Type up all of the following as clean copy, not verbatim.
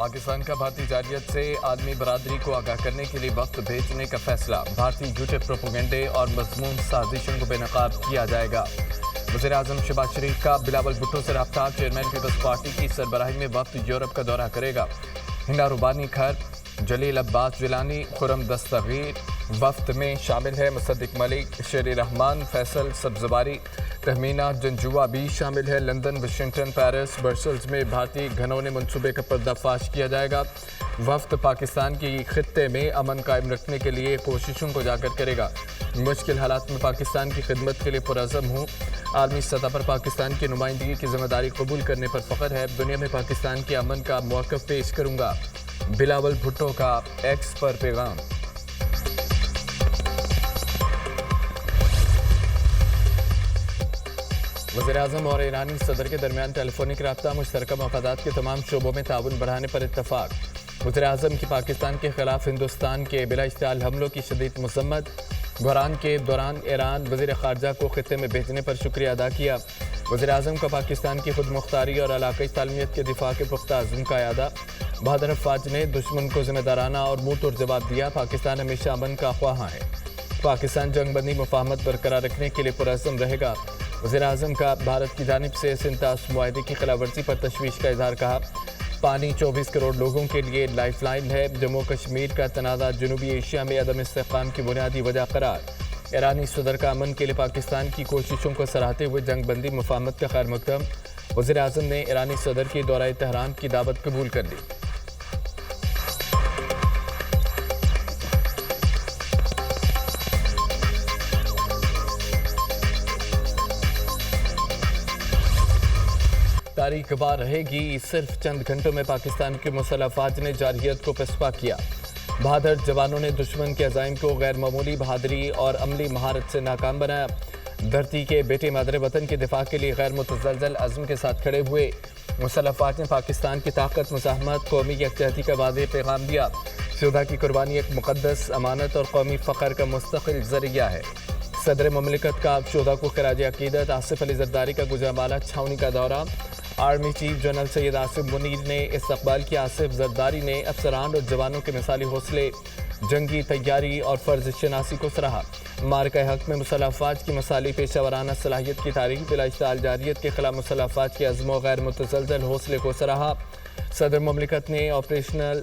پاکستان کا بھارتی جارحیت سے عالمی برادری کو آگاہ کرنے کے لیے وفد بھیجنے کا فیصلہ۔ بھارتی جھوٹے پروپیگنڈے اور مضمون سازشوں کو بے نقاب کیا جائے گا۔ وزیر اعظم شہباز شریف کا بلاول بھٹو سے رابطہ۔ چیئرمین پیپلز پارٹی کی سربراہی میں وفد یورپ کا دورہ کرے گا۔ ہنا روبانی کھر، جلیل عباس جیلانی، خرم دستگیر وفد میں شامل ہے۔ مصدق ملک، شیر رحمان، فیصل سبزواری، تہمینہ جنجوعہ بھی شامل ہے۔ لندن، واشنگٹن، پیرس، برسلز میں بھارتی گھنونے منصوبے کا پردہ فاش کیا جائے گا۔ وفد پاکستان کی خطے میں امن قائم رکھنے کے لیے کوششوں کو اجاگر کرے گا۔ مشکل حالات میں پاکستان کی خدمت کے لیے پرعزم ہوں۔ عالمی سطح پر پاکستان کی نمائندگی کی ذمہ داری قبول کرنے پر فخر ہے۔ دنیا میں پاکستان کے امن کا موقف پیش کروں گا۔ بلاول بھٹو کا ایکس پر پیغام۔ وزیر اعظم اور ایرانی صدر کے درمیان ٹیلی فونک رابطہ۔ مشترکہ مفادات کے تمام شعبوں میں تعاون بڑھانے پر اتفاق۔ وزیر اعظم کی پاکستان کے خلاف ہندوستان کے بلا اشتعال حملوں کی شدید مذمت۔ بحران کے دوران ایران وزیر خارجہ کو خطے میں بھیجنے پر شکریہ ادا کیا۔ وزیر اعظم کا پاکستان کی خود مختاری اور علاقائی سالمیت کے دفاع کے پختہ عزم کا اعادہ۔ بہادر افواج نے دشمن کو ذمہ دارانہ اور منہ توڑ جواب دیا۔ پاکستان ہمیشہ امن کا خواہاں ہے۔ پاکستان جنگ بندی مفاہمت برقرار رکھنے کے لیے پرعزم رہے گا۔ وزیر اعظم کا بھارت کی جانب سے سنتاس معاہدے کی خلاف ورزی پر تشویش کا اظہار۔ کہا پانی 24 کروڑ لوگوں کے لیے لائف لائن ہے۔ جموں کشمیر کا تنازع جنوبی ایشیا میں عدم استحکام کی بنیادی وجہ قرار۔ ایرانی صدر کا امن کے لیے پاکستان کی کوششوں کو سراہتے ہوئے جنگ بندی مفاہمت کا خیر مقدم۔ وزیر اعظم نے ایرانی صدر کی دورہ تہران کی دعوت قبول کر لی۔ تاریخ بار رہے گی۔ صرف چند گھنٹوں میں پاکستان کی مسلح افواج نے جارحیت کو پسپا کیا۔ بہادر جوانوں نے دشمن کے عزائم کو غیر معمولی بہادری اور عملی مہارت سے ناکام بنایا۔ دھرتی کے بیٹے مادر وطن کے دفاع کے لیے غیر متزلزل عزم کے ساتھ کھڑے ہوئے۔ مسلح افواج نے پاکستان کی طاقت، مزاحمت، قومی یکجہتی کا واضح پیغام دیا۔ شہداء کی قربانی ایک مقدس امانت اور قومی فخر کا مستقل ذریعہ ہے۔ صدر مملکت کا شہداء کو خراج عقیدت۔ آصف علی زرداری کا گوجرانوالہ چھاؤنی کا دورہ۔ آرمی چیف جنرل سید آصف منیر نے استقبال کیا۔ آصف زرداری نے افسران اور جوانوں کے مثالی حوصلے، جنگی تیاری اور فرض شناسی کو سراہا۔ معرکہ حق میں مسلح افواج کی مثالی پیشہ ورانہ صلاحیت کی تعریف۔ بلا اشتعال جارحیت کے خلاف مسلح افواج کے عزم و غیر متزلزل حوصلے کو سراہا۔ صدر مملکت نے آپریشنل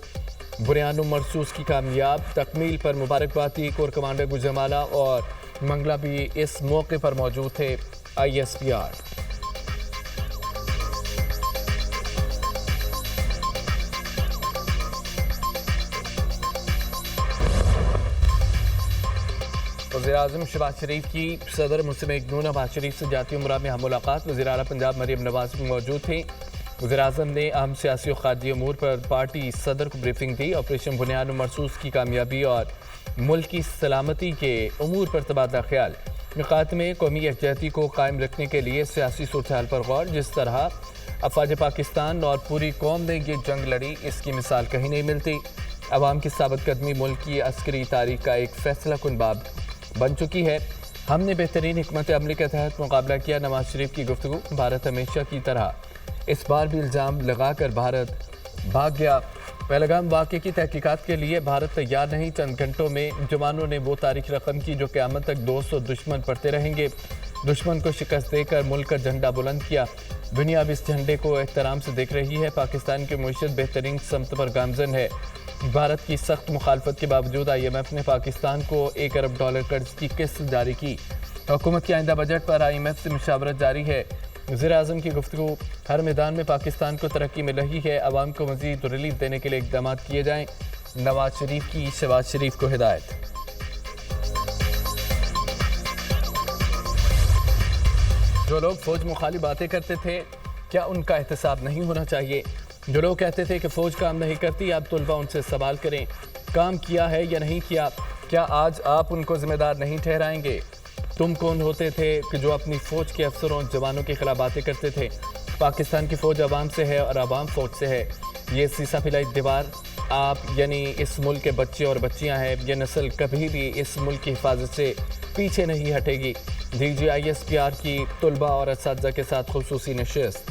بریانو مرسوس کی کامیاب تکمیل پر مبارکباد دی۔ کور کمانڈر گوجرانوالہ اور منگلہ بھی اس موقع پر موجود تھے۔ ISPR وزیر اعظم شہباز شریف کی صدر مسلم لیگ نون نواز شریف سے ذاتی امور میں ملاقات۔ وزیر اعلیٰ پنجاب مریم نواز بھی موجود تھیں۔ وزیر اعظم نے اہم سیاسی و خارجی امور پر پارٹی صدر کو بریفنگ دی۔ آپریشن بنیاد مرسوس کی کامیابی اور ملک کی سلامتی کے امور پر تبادلہ خیال۔ نکات میں قومی یکجہتی کو قائم رکھنے کے لیے سیاسی صورتحال پر غور۔ جس طرح افواج پاکستان اور پوری قوم نے یہ جنگ لڑی، اس کی مثال کہیں نہیں ملتی۔ عوام کی ثابت قدمی ملک کی عسکری تاریخ کا ایک فیصلہ کن باب بن چکی ہے۔ ہم نے بہترین حکمت عملی کے تحت مقابلہ کیا۔ نواز شریف کی گفتگو۔ بھارت ہمیشہ کی طرح اس بار بھی الزام لگا کر بھارت بھاگ گیا۔ پہلگام واقعے کی تحقیقات کے لیے بھارت تیار نہیں۔ چند گھنٹوں میں جوانوں نے وہ تاریخ رقم کی جو قیامت تک دوست اور دشمن پڑھتے رہیں گے۔ دشمن کو شکست دے کر ملک کا جھنڈا بلند کیا۔ دنیا اب اس جھنڈے کو احترام سے دیکھ رہی ہے۔ پاکستان کی معیشت بہترین سمت پر گامزن ہے۔ بھارت کی سخت مخالفت کے باوجود IMF نے پاکستان کو $1 ارب قرض کی قسط جاری کی۔ حکومت کے آئندہ بجٹ پر IMF سے مشاورت جاری ہے۔ وزیر اعظم کی گفتگو۔ ہر میدان میں پاکستان کو ترقی مل رہی ہے۔ عوام کو مزید ریلیف دینے کے لیے اقدامات کیے جائیں۔ نواز شریف کی شہباز شریف کو ہدایت۔ جو لوگ فوج مخالف باتیں کرتے تھے، کیا ان کا احتساب نہیں ہونا چاہیے؟ جو لوگ کہتے تھے کہ فوج کام نہیں کرتی، اب طلبہ ان سے سوال کریں، کام کیا ہے یا نہیں کیا؟ کیا آج آپ ان کو ذمہ دار نہیں ٹھہرائیں گے؟ تم کون ہوتے تھے کہ جو اپنی فوج کے افسروں جوانوں کے خلاف باتیں کرتے تھے؟ پاکستان کی فوج عوام سے ہے اور عوام فوج سے ہے۔ یہ سیسا پھیلائی دیوار آپ یعنی اس ملک کے بچے اور بچیاں ہیں۔ یہ نسل کبھی بھی اس ملک کی حفاظت سے پیچھے نہیں ہٹے گی۔ DG ISPR کی طلبہ اور اساتذہ کے ساتھ خصوصی نشست۔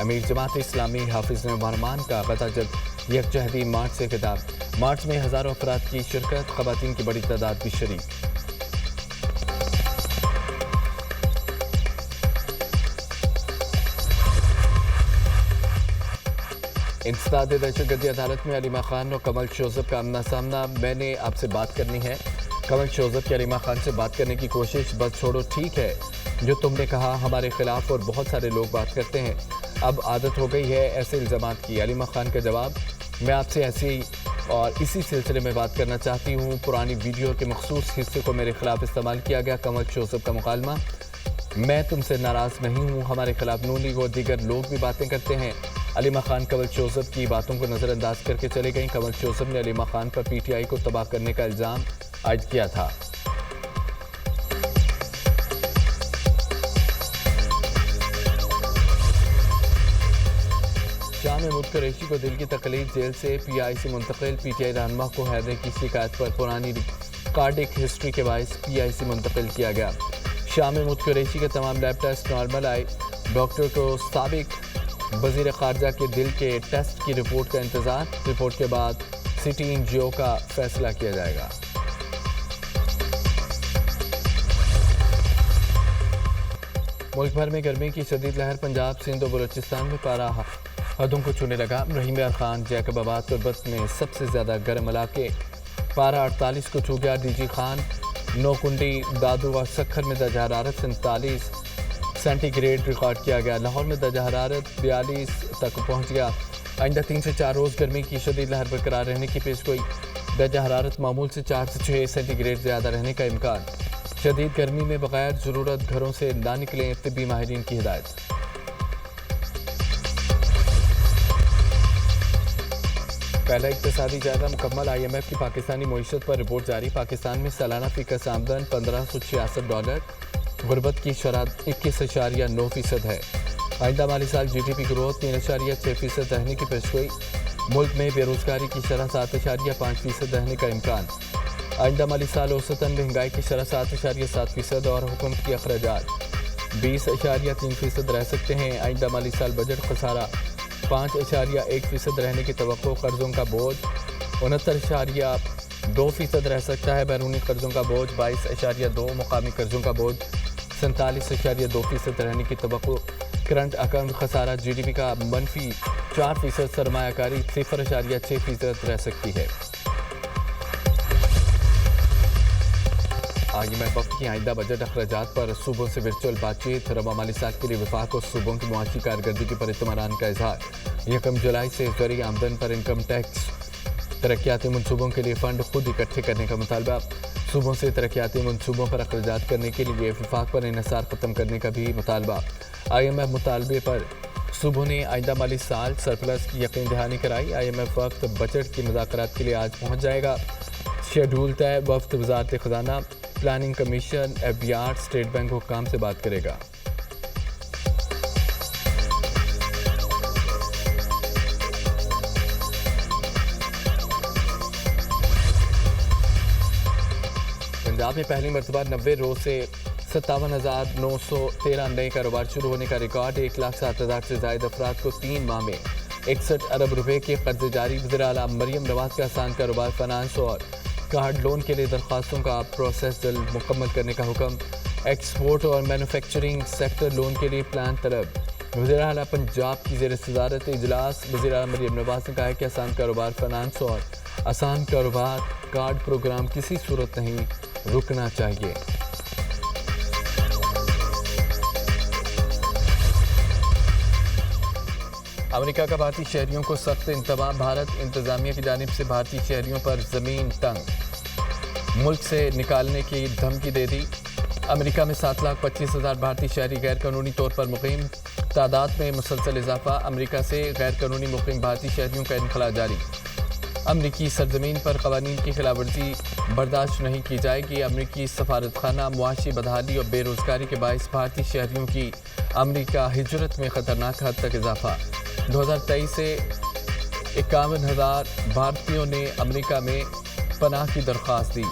امیر جماعت اسلامی حافظ الرحمان کا غزہ یکجہتی مارچ سے خطاب، مارچ میں ہزاروں افراد کی شرکت، خواتین کی بڑی تعداد بھی شریک۔ انسداد دہشت گردی عدالت میں علیمہ خان اور کمل شوذب کا آمنا سامنا، میں نے آپ سے بات کرنی ہے۔ کمل شوذب کی علیمہ خان سے بات کرنے کی کوشش، بس چھوڑو ٹھیک ہے جو تم نے کہا ہمارے خلاف، اور بہت سارے لوگ بات کرتے ہیں، اب عادت ہو گئی ہے ایسے الزامات کی۔ علیمہ خان کا جواب، میں آپ سے ایسے اور اسی سلسلے میں بات کرنا چاہتی ہوں، پرانی ویڈیو کے مخصوص حصے کو میرے خلاف استعمال کیا گیا۔ کمل شوذب کا مکالمہ، میں تم سے ناراض نہیں ہوں، ہمارے خلاف نون لیگ اور دیگر لوگ بھی باتیں کرتے ہیں۔ علیمہ خان کمل شوذب کی باتوں کو نظر انداز کر کے چلے گئیں۔ کمل شوذب نے علیمہ خان پر پی ٹی آئی کو تباہ کرنے کا الزام عائد کیا تھا۔ شام محمود قریشی کو دل کی تکلیف، جیل سے پی آئی سے منتقل، پی ٹی آئی رہنما کو حیدر کی شکایت پر پرانی کارڈک ہسٹری کے باعث پی آئی سے منتقل کیا گیا۔ شام محمود قریشی کے تمام لیب ٹیسٹ نارمل آئے، ڈاکٹر کو سابق وزیر خارجہ کے دل کے ٹیسٹ کی رپورٹ کا انتظار، رپورٹ کے بعد سٹی انجیو کا فیصلہ کیا جائے گا۔ ملک بھر میں گرمی کی شدید لہر، پنجاب، سندھ اور بلوچستان میں پارہ حدوں کو چھونے لگا۔ رحیم یار خان، جیکب آباد، تربت میں سب سے زیادہ گرم علاقے، پارہ 48 کو چھو گیا۔ ڈی جی خان، نوکنڈی، دادو اور سکھر میں درجہ حرارت 47 سینٹی گریڈ ریکارڈ کیا گیا۔ لاہور میں درجہ حرارت 42 تک پہنچ گیا۔ آئندہ 3 سے 4 روز گرمی کی شدید لہر برقرار رہنے کی پیش گوئی، درجہ حرارت معمول سے 4 سے 6 سینٹی گریڈ زیادہ رہنے کا امکان۔ شدید گرمی میں بغیر ضرورت گھروں سے نہ نکلیں، طبی ماہرین کی ہدایت۔ پہلا اقتصادی جائزہ مکمل، آئی ایم ایف کی پاکستانی معیشت پر رپورٹ جاری۔ پاکستان میں سالانہ فی کس آمدن $1566، غربت کی شرح 21.9% ہے۔ آئندہ مالی سال جی ڈی پی گروتھ 3.6% رہنے کی پیشگوئی، ملک میں بے روزگاری کی شرح 7.5% رہنے کا امکان۔ آئندہ مالی سال اوسطاً مہنگائی کی شرح 7.7% اور حکومت کی اخراجات 20.3% رہ سکتے ہیں۔ آئندہ مالی سال بجٹ خسارہ 5.1% رہنے کی توقع، قرضوں کا بوجھ 69.2% رہ سکتا ہے، بیرونی قرضوں کا بوجھ 22.2%، مقامی قرضوں کا بوجھ 47.2% رہنے کی توقع۔ کرنٹ اکاؤنٹ خسارہ جی ڈی پی کا -4%، سرمایہ کاری 0.6% رہ سکتی ہے۔ آئی ایم ایف وفد کی آئندہ بجٹ اخراجات پر صوبوں سے ورچوئل بات چیت، رواں مالی سال کے لیے وفاق اور صوبوں کی معاشی کارکردگی پر اطمینان کا اظہار۔ 1 جولائی سے زرعی آمدن پر انکم ٹیکس، ترقیاتی منصوبوں کے لیے فنڈ خود اکٹھے کرنے کا مطالبہ، صوبوں سے ترقیاتی منصوبوں پر اخراجات کرنے کے لیے وفاق پر انحصار ختم کرنے کا بھی مطالبہ۔ آئی ایم ایف مطالبے پر صوبوں نے آئندہ مالی سال سرپلس کی یقین دہانی کرائی۔ آئی ایم ایف وفد بجٹ کی مذاکرات کے لیے آج پہنچ جائے گا، شیڈول طے، وفد وزارت خزانہ، planning commission, F B R, state bank حکام سے بات کرے گا۔ پنجاب میں پہلی مرتبہ 90 روز سے 57,913 نئے کاروبار شروع ہونے کا ریکارڈ، 1,07,000 سے زائد افراد کو 3 ماہ میں 61 ارب روپے کے قرضے جاری۔ وزیر اعلیٰ مریم نواز کا آسان کاروبار فنانس اور کارڈ لون کے لیے درخواستوں کا پروسیس جلد مکمل کرنے کا حکم۔ ایکسپورٹ اور مینوفیکچرنگ سیکٹر لون کے لیے پلان طلب۔ وزیر اعلیٰ پنجاب کی زیر صدارت اجلاس، وزیر اعلیٰ مریم نواز نے کہا ہے کہ آسان کاروبار فنانس اور آسان کاروبار کارڈ پروگرام کسی صورت نہیں رکنا چاہیے۔ امریکہ کا بھارتی شہریوں کو سخت انتباہ، بھارت انتظامیہ کی جانب سے بھارتی شہریوں پر زمین تنگ، ملک سے نکالنے کی دھمکی دے دی۔ امریکہ میں 7,25,000 بھارتی شہری غیر قانونی طور پر مقیم، تعداد میں مسلسل اضافہ، امریکہ سے غیر قانونی مقیم بھارتی شہریوں کا انخلاء جاری۔ امریکی سرزمین پر قوانین کی خلاف ورزی برداشت نہیں کی جائے گی۔ امریکی سفارت خانہ، معاشی بدحالی اور بے روزگاری کے باعث بھارتی شہریوں کی امریکہ ہجرت میں خطرناک حد تک اضافہ۔ 2023 سے 51,000 بھارتیوں نے امریکہ میں پناہ کی درخواست دی۔